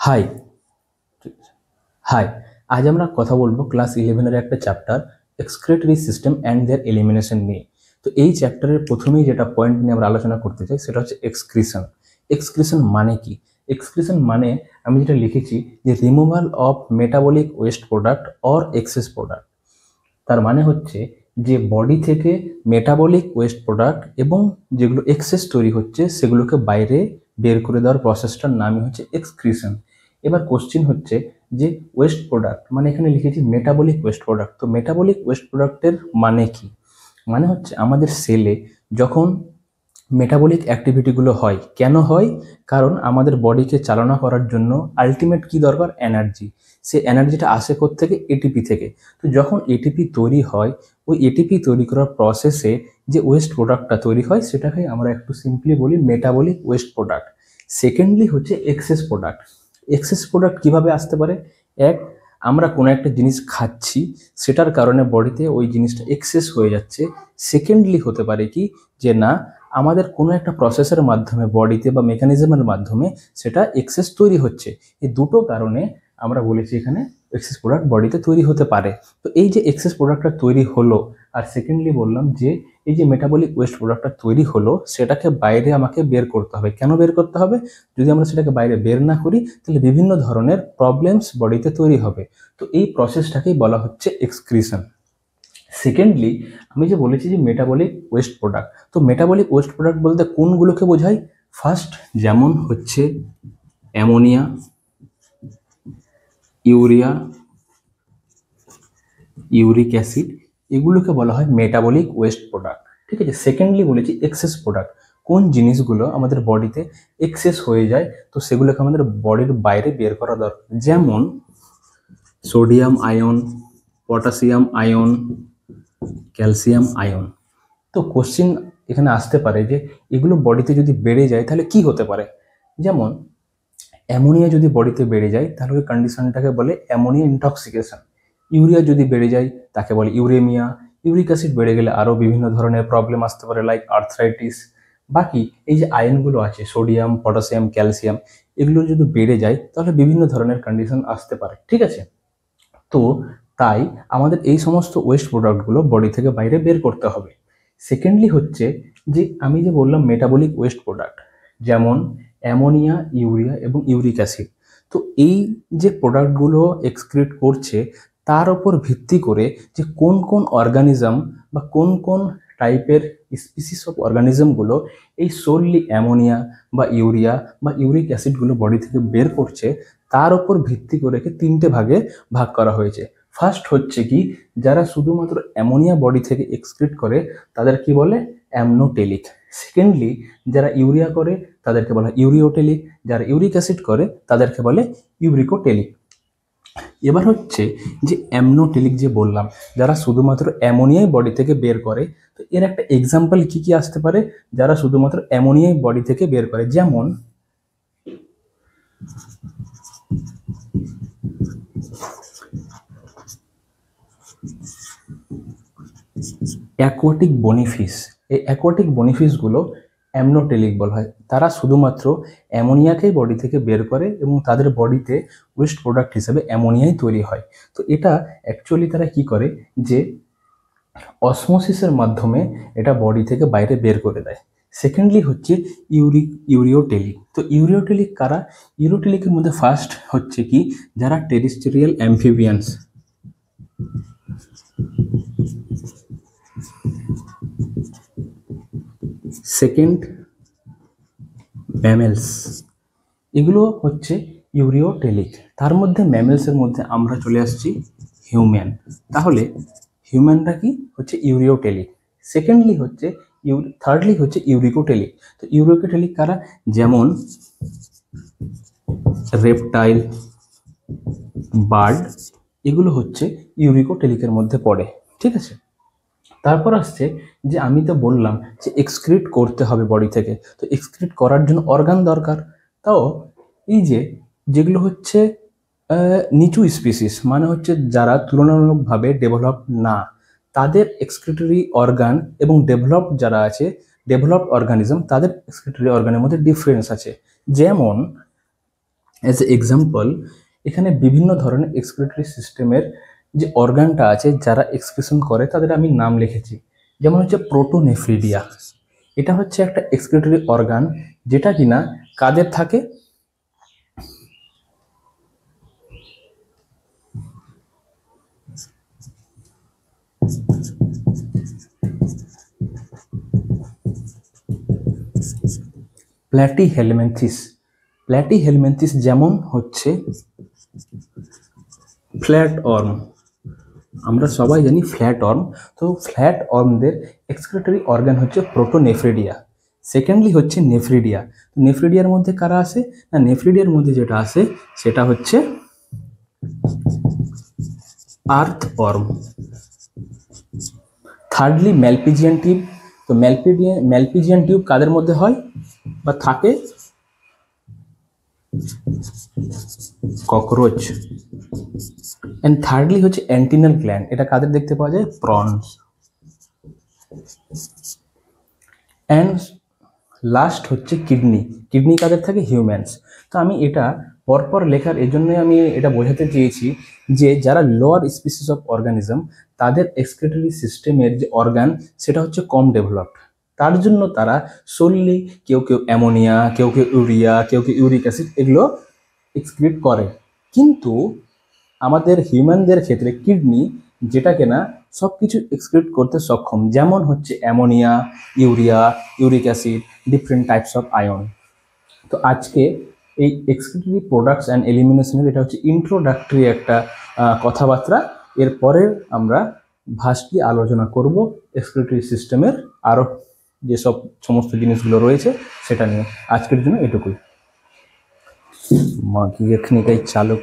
High high আজ আমরা কথা বলবো ক্লাস 11 একটা chapter excretory system and their elimination নিয়ে। তো এই চ্যাপ্টারের প্রথমেই যেটা পয়েন্ট নিয়ে আমরা আলোচনা করতে চাই সেটা হচ্ছে এক্সক্রিশন। এক্সক্রিশন মানে কি? এক্সক্রিশন মানে আমি যেটা লিখেছি যে removal of metabolic waste product or excess product. তার মানে হচ্ছে যে বডি থেকে মেটাবলিক ওয়েস্ট প্রোডাক্ট এবং যেগুলো এক্সেস তৈরি হচ্ছে সেগুলোকে বাইরে বের করে দেওয়ার প্রসেসটার নামই হচ্ছে এক্সক্রিশন। এবার কোশ্চিন হচ্ছে যে ওয়েস্ট প্রোডাক্ট মানে এখানে লিখেছি মেটাবলিক ওয়েস্ট প্রোডাক্ট। তো মেটাবলিক ওয়েস্ট প্রোডাক্টের মানে কি? মানে হচ্ছে আমাদের সেলে যখন মেটাবলিক অ্যাক্টিভিটিগুলো হয়, কেন হয়? কারণ আমাদের বডিকে চালনা করার জন্য আলটিমেট কি দরকার? এনার্জি। সে এনার্জিটা আসে থেকে এটিপি থেকে। তো যখন এটিপি তৈরি হয়, ওই এটিপি তৈরি করার প্রসেসে যে ওয়েস্ট প্রোডাক্টটা তৈরি হয় সেটাকে আমরা একটু সিম্পলি বলি মেটাবলিক ওয়েস্ট প্রোডাক্ট। সেকেন্ডলি হচ্ছে এক্সেস প্রোডাক্ট। এক্সেস প্রোডাক্ট কিভাবে আসতে পারে? এক, আমরা কোনো একটা জিনিস খাচ্ছি, সেটার কারণে বডিতে ওই জিনিসটা এক্সেস হয়ে যাচ্ছে। সেকেন্ডলি হতে পারে কি যে না, আমাদের কোনো একটা প্রসেসের মাধ্যমে বডিতে বা মেকানিজমের মাধ্যমে সেটা এক্সেস তৈরি হচ্ছে। এই দুটো কারণে আমরা বলেছি এখানে এক্সেস প্রোডাক্ট বডিতে তৈরি হতে পারে। তো এই যে এক্সেস প্রোডাক্টটা তৈরি হলো, আর সেকেন্ডলি বললাম যে এই যে মেটাবলিক ওয়েস্ট প্রোডাক্টটা তৈরি হলো সেটাকে বাইরে আমাকে বের করতে হবে। কেন বের করতে হবে? যদি আমরা সেটাকে বাইরে বের না করি তাহলে বিভিন্ন ধরনের প্রবলেমস বডিতে তৈরি হবে। তো এই প্রসেসটাকেই বলা হচ্ছে এক্সক্রিশন। সেকেন্ডলি আমি যে বলেছি যে মেটাবলিক ওয়েস্ট প্রোডাক্ট, তো মেটাবলিক ওয়েস্ট প্রোডাক্ট বলতে কোনগুলোকে বোঝায়? ফার্স্ট যেমন হচ্ছে অ্যামোনিয়া, ইউরিয়া, ইউরিক অ্যাসিড, এগুলোকে বলা হয় মেটাবলিক ওয়েস্ট প্রোডাক্ট। ঠিক আছে। সেকেন্ডলি বলেছি এক্সেস প্রোডাক্ট, কোন জিনিসগুলো আমাদের বডিতে এক্সেস হয়ে যায় তো সেগুলোকে আমাদের বডির বাইরে বের করা দরকার। যেমন sodium ion, potassium ion, calcium ion. তো কোশ্চিন এখানে আসতে পারে যে এগুলো বডিতে যদি বেড়ে যায় তাহলে কি হতে পারে? যেমন অ্যামোনিয়া যদি বডিতে বেড়ে যায় তাহলে ওই কন্ডিশনটাকে বলে অ্যামোনিয়া ইনটক্সিকেশন। ইউরিয়া যদি বেড়ে যায় তাকে বলে ইউরেমিয়া। ইউরিক অ্যাসিড বেড়ে গেলে আরও বিভিন্ন ধরনের প্রবলেম আসতে পারে লাইক আর্থ্রাইটিস। বাকি এই যে আয়নগুলো আছে সোডিয়াম, পটাশিয়াম, ক্যালসিয়াম, এগুলো যদি বেড়ে যায় তাহলে বিভিন্ন ধরনের কন্ডিশন আসতে পারে। ঠিক আছে। তো তাই আমাদের এই সমস্ত ওয়েস্ট প্রোডাক্টগুলো বডি থেকে বাইরে বের করতে হবে। সেকেন্ডলি হচ্ছে যে আমি যে বললাম মেটাবলিক ওয়েস্ট প্রোডাক্ট, যেমন অ্যামোনিয়া, ইউরিয়া এবং ইউরিক অ্যাসিড। তো এই যে প্রোডাক্টগুলো এক্সক্রিট করছে তার উপর ভিত্তি করে যে কোন কোন অর্গানিজম বা কোন কোন টাইপের স্পিসিস অফ অর্গানিজমগুলো এই সোললি অ্যামোনিয়া বা ইউরিয়া বা ইউরিক অ্যাসিডগুলো বডি থেকে বের করছে, তার উপর ভিত্তি করে তিনটে ভাগে ভাগ করা হয়েছে। ফার্স্ট হচ্ছে কি, যারা শুধুমাত্র অ্যামোনিয়া বডি থেকে এক্সক্রিট করে তাদের কি বলে? অ্যামনোটেলিক। সেকেন্ডলি যারা ইউরিয়া করে তাদেরকে বলা হয় ইউরিওটেলিক। যারা ইউরিক অ্যাসিড করে তাদেরকে বলে ইউরিকোটেলিক। এবার হচ্ছে যে অ্যামনোটেলিক যে বললাম, যারা শুধুমাত্র অ্যামোনিয়াই বডি থেকে বের করে, তো এর একটা এক্সাম্পল কি কি আসতে পারে? যারা শুধুমাত্র অ্যামোনিয়াই বডি থেকে বের করে, যেমন অ্যাকোয়াটিক বনিফিস। এই অ্যাকোয়াটিক বনিফিসগুলো অ্যামনোটেলিক বলা হয়। তারা শুধুমাত্র অ্যামোনিয়াকেই বডি থেকে বের করে এবং তাদের বডিতে ওয়েস্ট প্রোডাক্ট হিসেবে অ্যামোনিয়াই তৈরি হয়। তো এটা অ্যাকচুয়ালি তারা কি করে যে অসমোসিসের মাধ্যমে এটা বডি থেকে বাইরে বের করে দেয়। সেকেন্ডলি হচ্ছে ইউরিওটেলিক। তো ইউরিওটেলিক কারা? ইউরিওটেলিকের মধ্যে ফার্স্ট হচ্ছে কি, যারা টেরিস্টেরিয়াল অ্যাম্ফিবিয়ান্স। সেকেন্ড ম্যামেলস, এগুলো হচ্ছে ইউরিওটেলিক। তার মধ্যে ম্যামেলসের মধ্যে আমরা চলে আসছি হিউম্যান। তাহলে হিউম্যানরা কি হচ্ছে? ইউরিওটেলিক। সেকেন্ডলি হচ্ছে থার্ডলি হচ্ছে ইউরিকোটেলিক। তো ইউরিকোটেলিক কারা? যেমন রেপটাইল, বার্ড, এগুলো হচ্ছে ইউরিকোটেলিকের মধ্যে পড়ে। ঠিক আছে। তারপর আসছে যে আমি তো বললাম যে এক্সক্রিট করতে হবে বডি থেকে, তো এক্সক্রিট করার জন্য অর্গান দরকার। তাও এই যে যেগুলো হচ্ছে নিচু স্পিসিস, মানে হচ্ছে যারা তুলনামূলকভাবে ডেভেলপ না, তাদের এক্সক্রিটরি অর্গান এবং ডেভেলপড যারা আছে, ডেভেলপড অর্গানিজম, তাদের এক্সক্রিটরি অর্গানের মধ্যে ডিফারেন্স আছে। যেমন অ্যাজ এ এক্সাম্পল, এখানে বিভিন্ন ধরনের এক্সক্রিটরি সিস্টেমের যে অর্গানটা আছে যারা এক্সক্রিশন করে তাদের আমি নাম লিখেছি। যেমন হচ্ছে প্রোটোনেফ্রিডিয়া, এটা হচ্ছে একটা এক্সক্রিটরি অর্গান যেটা কিনা কাদের থাকে, প্ল্যাটিহেলমিনথিস। প্ল্যাটিহেলমিনথিস যেমন হচ্ছে ফ্ল্যাট অর্ম, আমরা সবাই জানি ফ্ল্যাট অর্ম, তো ফ্ল্যাট অর্মদের এক্সক্রিটরি অর্গান হচ্ছে প্রোটোনেফ্রিডিয়া। সেকেন্ডলি হচ্ছে নেফ্রিডিয়া। নেফ্রিডিয়ার মধ্যে কারা আসে না, নেফ্রিডিয়ার মধ্যে যেটা আসে সেটা হচ্ছে earthworm. Thirdly Malpighian tube. তো ম্যালপিজিয়ান টিউব কাদের মধ্যে হয় বা থাকে, ককরোচ। এন্ড থার্ডলি হচ্ছে অ্যান্টিনাল গ্ল্যান্ড, এটা কাদের দেখতে পাওয়া যায়, প্রনস। অ্যান্ড লাস্ট হচ্ছে কিডনি। কিডনি কাদের থাকে, হিউম্যানস। তো আমি এটা পরপর লেখার এজন্যই আমি এটা বোঝাতে চেয়েছি যে যারা লোয়ার স্পিসিস অফ অর্গানিজম তাদের এক্সক্রিটরি সিস্টেমের যে অর্গান সেটা হচ্ছে কম ডেভেলপড, তার জন্য তারা সোললি কেউ কেউ অ্যামোনিয়া, কেউ কেউ ইউরিয়া, কেউ কেউ ইউরিক অ্যাসিড এগুলো এক্সক্রিট করে। কিন্তু আমাদের হিউম্যানদের ক্ষেত্রে কিডনি যেটা কিনা সব কিছু এক্সক্রিট করতে সক্ষম, যেমন হচ্ছে ammonia, urea, uric acid, different types of ion. তো আজকে এই এক্সক্রিটরি প্রোডাক্টস অ্যান্ড এলিমিনেশনের এটা হচ্ছে ইন্ট্রোডাক্টরি একটা কথাবার্তা। এরপরে আমরা ভাস্টলি আলোচনা করব এক্সক্রিটরি সিস্টেমের আরও যেসব সমস্ত জিনিসগুলো রয়েছে সেটা নিয়ে। আজকের জন্য এটুকুই। মাগি এখানে চালু